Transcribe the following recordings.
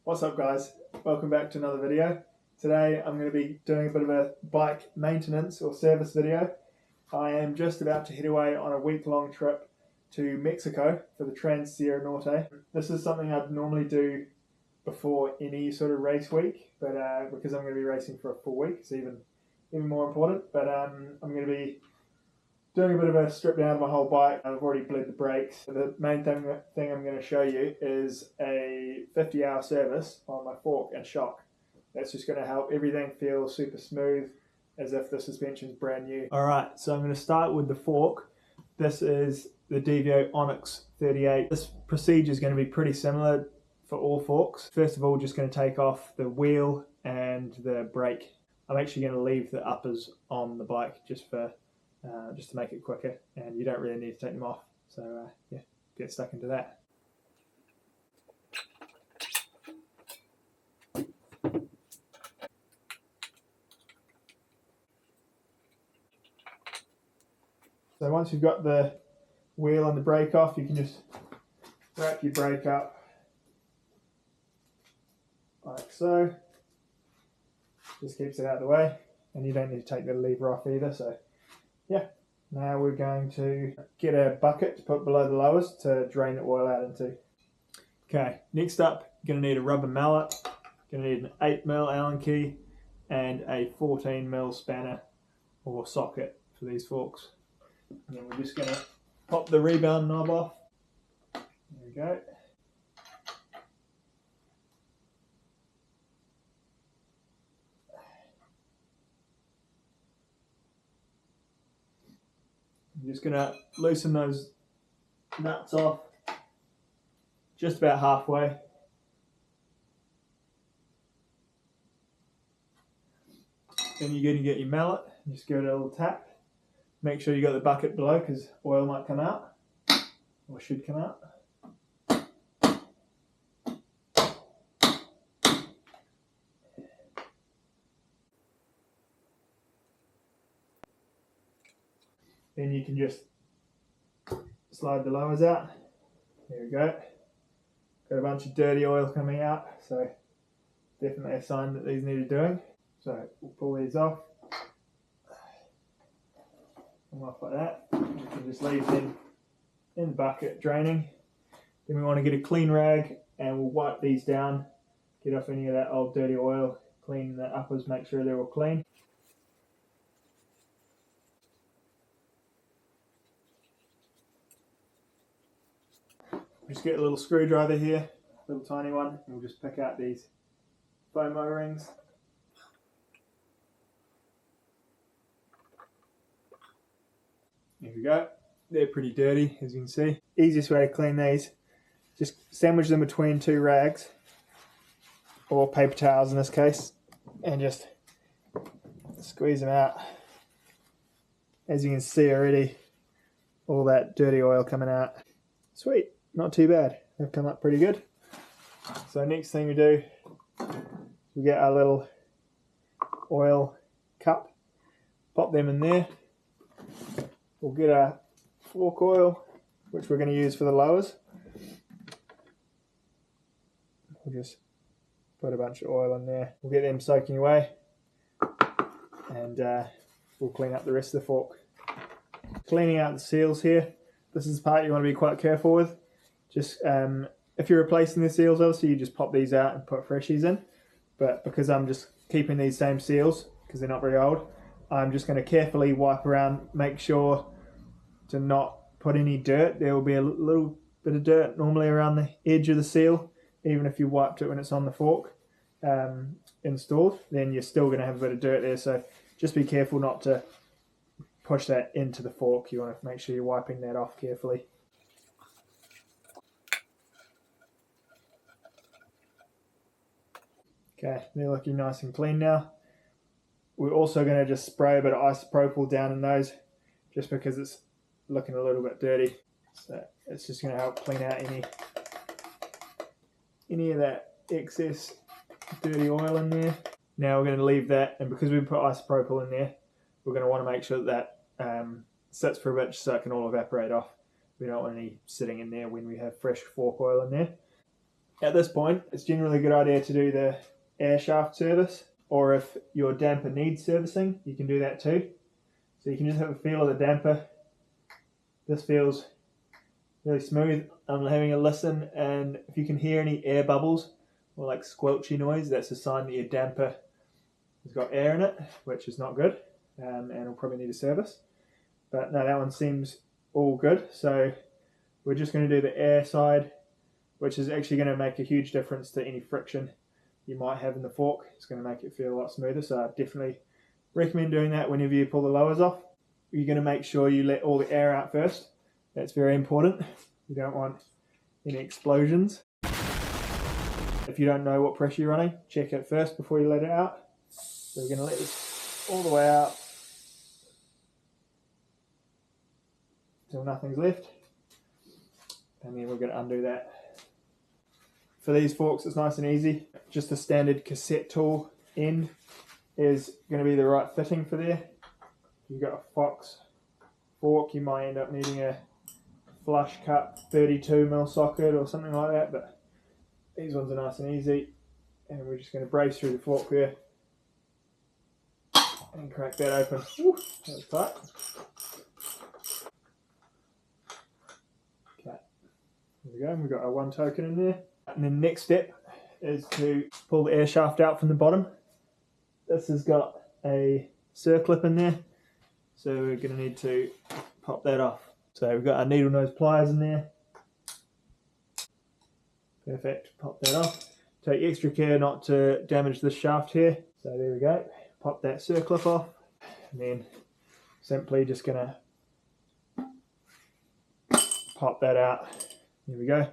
What's up guys, welcome back to another video. Today I'm going to be doing a bit of a bike maintenance or service video. I am just about to head away on a week-long trip to Mexico for the Tans Sierra Norte. This is something I'd normally do before any sort of race week, but because I'm going to be racing for a full week, it's even more important. But I'm going to be doing a bit of a strip down of my whole bike. I've already bled the brakes. The main thing I'm going to show you is a 50-hour service on my fork and shock. That's just going to help everything feel super smooth, as if the suspension's brand new. Alright, so I'm going to start with the fork. This is the DVO Onyx 38. This procedure is going to be pretty similar for all forks. First of all, just going to take off the wheel and the brake. I'm actually going to leave the uppers on the bike just to make it quicker, and you don't really need to take them off. So yeah, get stuck into that. So once you've got the wheel and the brake off, you can just wrap your brake up like so. Just keeps it out of the way, and you don't need to take the lever off either. So yeah, now we're going to get a bucket to put below the lowers to drain the oil out into. Okay, next up, you're going to need a rubber mallet, you're going to need an 8mm Allen key, and a 14mm spanner or socket for these forks. And then we're just going to pop the rebound knob off. There we go. I'm just going to loosen those nuts off just about halfway. Then you're going to get your mallet and just give it a little tap. Make sure you got the bucket below, because oil might come out, or should come out. Then you can just slide the lowers out. There we go. Got a bunch of dirty oil coming out, so definitely a sign that these needed doing. So we'll pull these off. Come off like that. We can just leave them in the bucket draining. Then we want to get a clean rag and we'll wipe these down, get off any of that old dirty oil, clean the uppers, make sure they're all clean. Just get a little screwdriver here, a little tiny one, and we'll just pick out these foam O-rings. There we go. They're pretty dirty, as you can see. Easiest way to clean these, just sandwich them between two rags, or paper towels in this case, and just squeeze them out. As you can see already, all that dirty oil coming out. Sweet. Not too bad. They've come up pretty good. So next thing we do, we get our little oil cup, pop them in there. We'll get our fork oil, which we're going to use for the lowers. We'll just put a bunch of oil in there. We'll get them soaking away, and we'll clean up the rest of the fork. Cleaning out the seals here. This is the part you want to be quite careful with. Just if you're replacing the seals, obviously you just pop these out and put freshies in. But because I'm just keeping these same seals, because they're not very old, I'm just going to carefully wipe around, make sure to not put any dirt. There will be a little bit of dirt normally around the edge of the seal, even if you wiped it when it's on the fork installed, then you're still going to have a bit of dirt there. So just be careful not to push that into the fork. You want to make sure you're wiping that off carefully. Okay, they're looking nice and clean now. We're also going to just spray a bit of isopropyl down in those, just because it's looking a little bit dirty. So it's just going to help clean out any of that excess dirty oil in there. Now we're going to leave that, and because we put isopropyl in there, we're going to want to make sure that sits for a bit so it can all evaporate off. We don't want any sitting in there when we have fresh fork oil in there. At this point, it's generally a good idea to do the air shaft service, or if your damper needs servicing, you can do that too. So you can just have a feel of the damper. This feels really smooth. I'm having a listen, and if you can hear any air bubbles or like squelchy noise, that's a sign that your damper has got air in it, which is not good, and it'll probably need a service. But no, that one seems all good. So we're just going to do the air side, which is actually going to make a huge difference to any friction you might have in the fork. It's going to make it feel a lot smoother. So I definitely recommend doing that whenever you pull the lowers off. You're going to make sure you let all the air out first. That's very important. You don't want any explosions. If you don't know what pressure you're running, check it first before you let it out. So we're going to let this all the way out until nothing's left. And then we're going to undo that. For these forks, it's nice and easy. Just a standard cassette tool end is going to be the right fitting for there. If you've got a Fox fork, you might end up needing a flush cut 32mm socket or something like that, but these ones are nice and easy. And we're just going to brace through the fork there and crack that open. Woo, that was tight. Okay, there we go. We've got our one token in there. And then next step is to pull the air shaft out from the bottom. This has got a circlip in there, so we're going to need to pop that off. So we've got our needle nose pliers in there. Perfect, pop that off. Take extra care not to damage this shaft here. So there we go, pop that circlip off, and then simply just going to pop that out. There we go,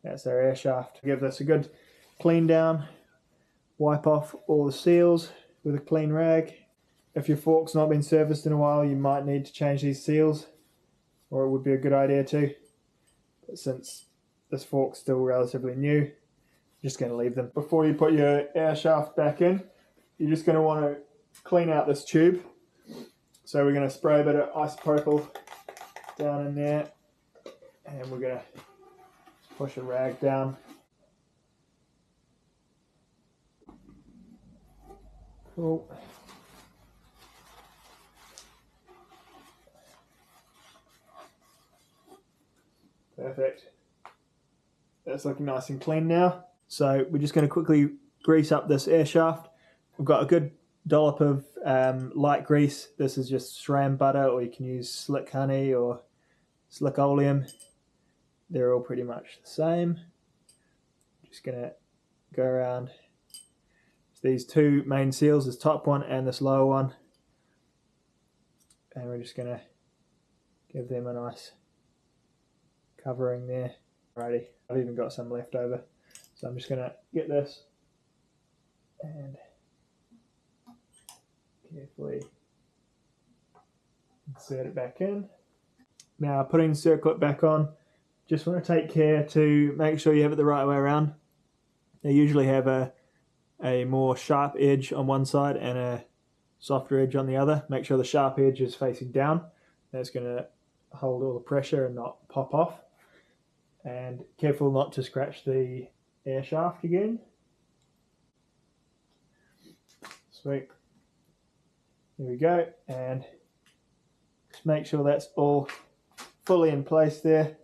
that's our air shaft. Give this a good clean down, wipe off all the seals with a clean rag. If your fork's not been serviced in a while, you might need to change these seals, or it would be a good idea to. But since this fork's still relatively new, I'm just going to leave them. Before you put your air shaft back in, you're just going to want to clean out this tube. So we're going to spray a bit of isopropyl down in there, and we're going to push a rag down. Cool. Perfect. That's looking nice and clean now. So we're just going to quickly grease up this air shaft. We've got a good dollop of light grease. This is just SRAM butter, or you can use slick honey or slick oleum. They're all pretty much the same. Just going to go around these two main seals, this top one and this lower one. And we're just going to give them a nice covering there. Alrighty, I've even got some left over, so I'm just going to get this and carefully insert it back in. Now putting the circlip back on, just want to take care to make sure you have it the right way around. They usually have a more sharp edge on one side and a softer edge on the other. Make sure the sharp edge is facing down. That's going to hold all the pressure and not pop off. And careful not to scratch the air shaft again. Sweet. There we go. And just make sure that's all fully in place there.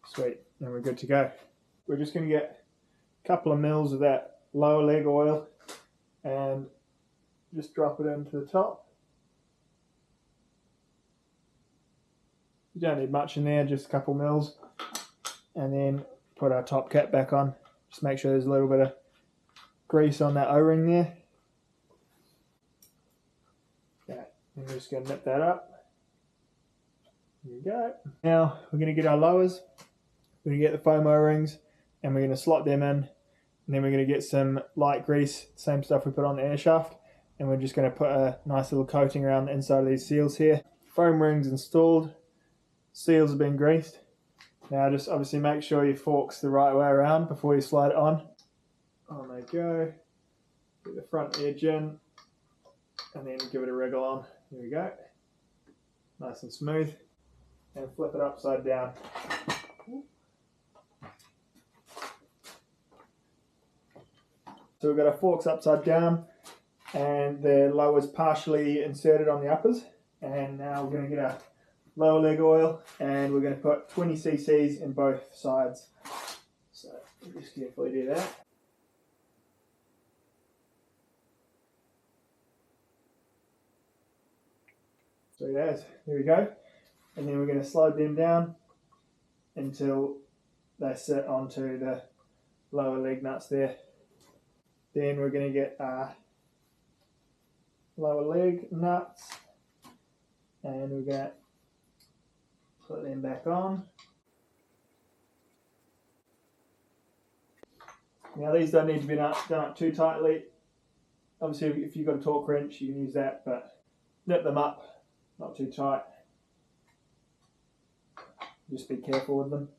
Sweet. And we're good to go. We're just going to get a couple of mils of that lower leg oil and just drop it into the top. You don't need much in there, just a couple mils. And then put our top cap back on. Just make sure there's a little bit of grease on that O-ring there. Okay, and we're just going to nip that up. There we go. Now we're going to get our lowers. We're going to get the foam O-rings and we're going to slot them in. And then we're going to get some light grease, same stuff we put on the air shaft. And we're just going to put a nice little coating around the inside of these seals here. Foam rings installed. Seals have been greased. Now just obviously make sure your fork's the right way around before you slide it on. On they go. Get the front edge in and then give it a wriggle on. There we go. Nice and smooth. And flip it upside down. So we've got our forks upside down and the lowers partially inserted on the uppers. And now we're going to get our lower leg oil and we're going to put 20 cc's in both sides. So we'll just carefully do that. So there we go. And then we're going to slide them down until they sit onto the lower leg nuts there. Then we're going to get our lower leg nuts and we're going to put them back on. Now these don't need to be done up too tightly. Obviously if you've got a torque wrench you can use that, but nip them up, not too tight. Just be careful with them.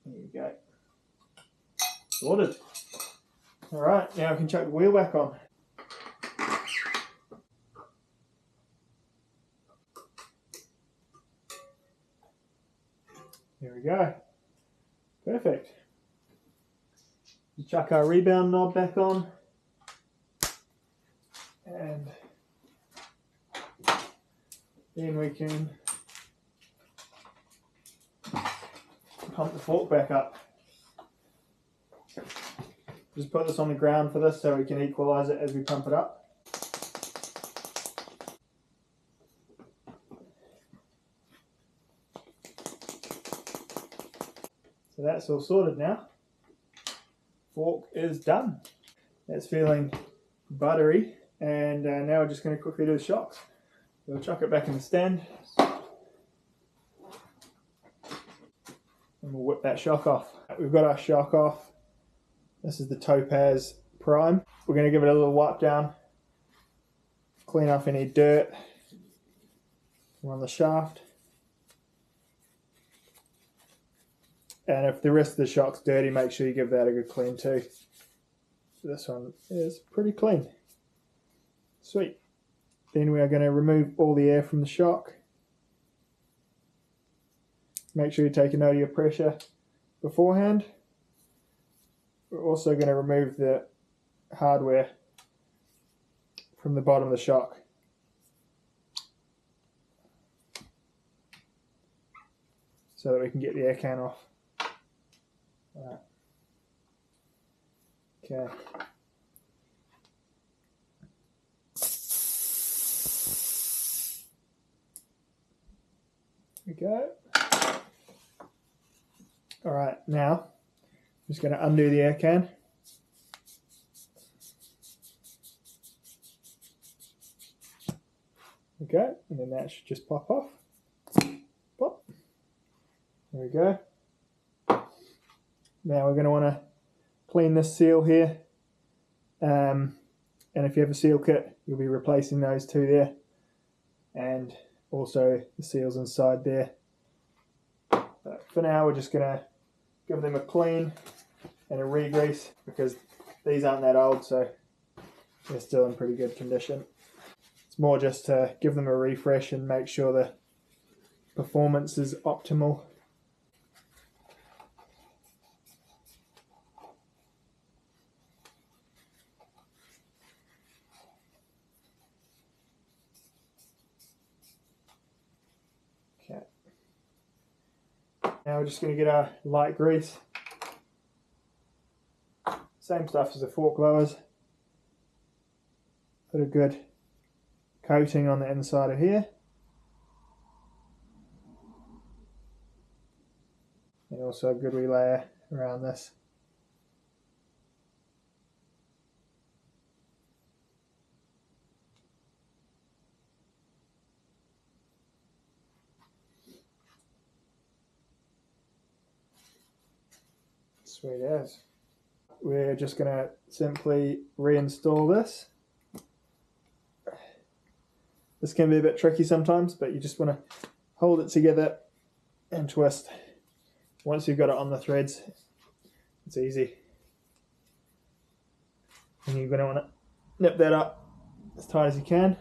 There you go. Sorted. Alright, now we can chuck the wheel back on. There we go. Perfect. We chuck our rebound knob back on. And then we can pump the fork back up. Just put this on the ground for this so we can equalise it as we pump it up. So that's all sorted now. Fork is done. That's feeling buttery, and now we're just going to quickly do the shocks. We'll chuck it back in the stand and we'll whip that shock off. We've got our shock off. This is the Topaz Prime. We're going to give it a little wipe down, clean off any dirt from on the shaft. And if the rest of the shock's dirty, make sure you give that a good clean too. So this one is pretty clean. Sweet. Then we are going to remove all the air from the shock. Make sure you take a note of your pressure beforehand. We're also going to remove the hardware from the bottom of the shock. So that we can get the air can off. Right. Okay. There we go. Alright, now I'm just going to undo the air can. Okay, and then that should just pop off. Pop. There we go. Now we're going to want to clean this seal here. And if you have a seal kit, you'll be replacing those two there. And also the seals inside there. But for now, we're just going to give them a clean and a re-grease because these aren't that old, so they're still in pretty good condition. It's more just to give them a refresh and make sure the performance is optimal. Okay. Now we're just going to get our light grease. Same stuff as the fork lowers. Put a good coating on the inside of here. And also a good wee layer around this. Sweet as. We're just going to simply reinstall this. This can be a bit tricky sometimes, but you just want to hold it together and twist. Once you've got it on the threads, it's easy. And you're going to want to nip that up as tight as you can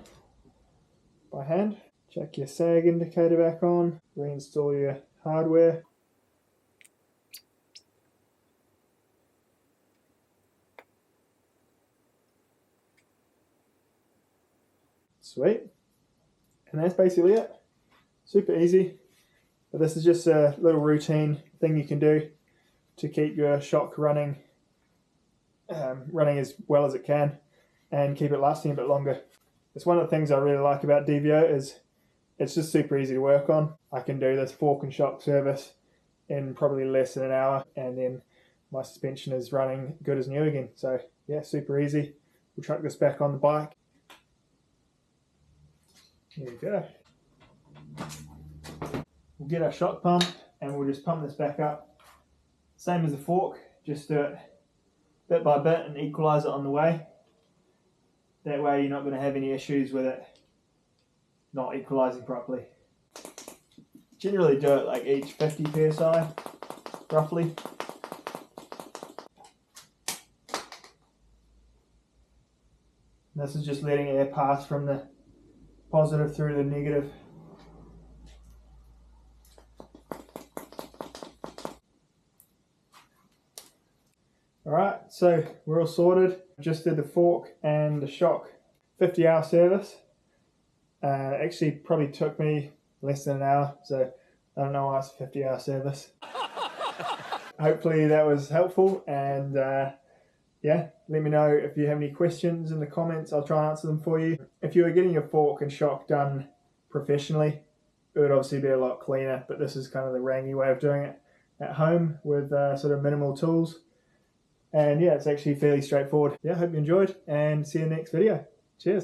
by hand. Check your sag indicator back on. Reinstall your hardware. Sweet. And that's basically it. Super easy. But this is just a little routine thing you can do to keep your shock running as well as it can and keep it lasting a bit longer. It's one of the things I really like about DVO is it's just super easy to work on. I can do this fork and shock service in probably less than an hour, and then my suspension is running good as new again. So yeah, super easy. We'll chuck this back on the bike. There you go. We'll get our shock pump and we'll just pump this back up. Same as the fork, just do it bit by bit and equalize it on the way. That way you're not going to have any issues with it not equalizing properly. Generally do it like each 50 psi, roughly. This is just letting air pass from the positive through the negative. Alright, so we're all sorted. Just did the fork and the shock 50-hour service. Actually probably took me less than an hour, so I don't know why it's a 50-hour service. Hopefully that was helpful, and yeah, let me know if you have any questions in the comments. I'll try and answer them for you. If you were getting your fork and shock done professionally, it would obviously be a lot cleaner, but this is kind of the rangy way of doing it at home with sort of minimal tools. And yeah, it's actually fairly straightforward. Yeah, hope you enjoyed, and see you in the next video. Cheers.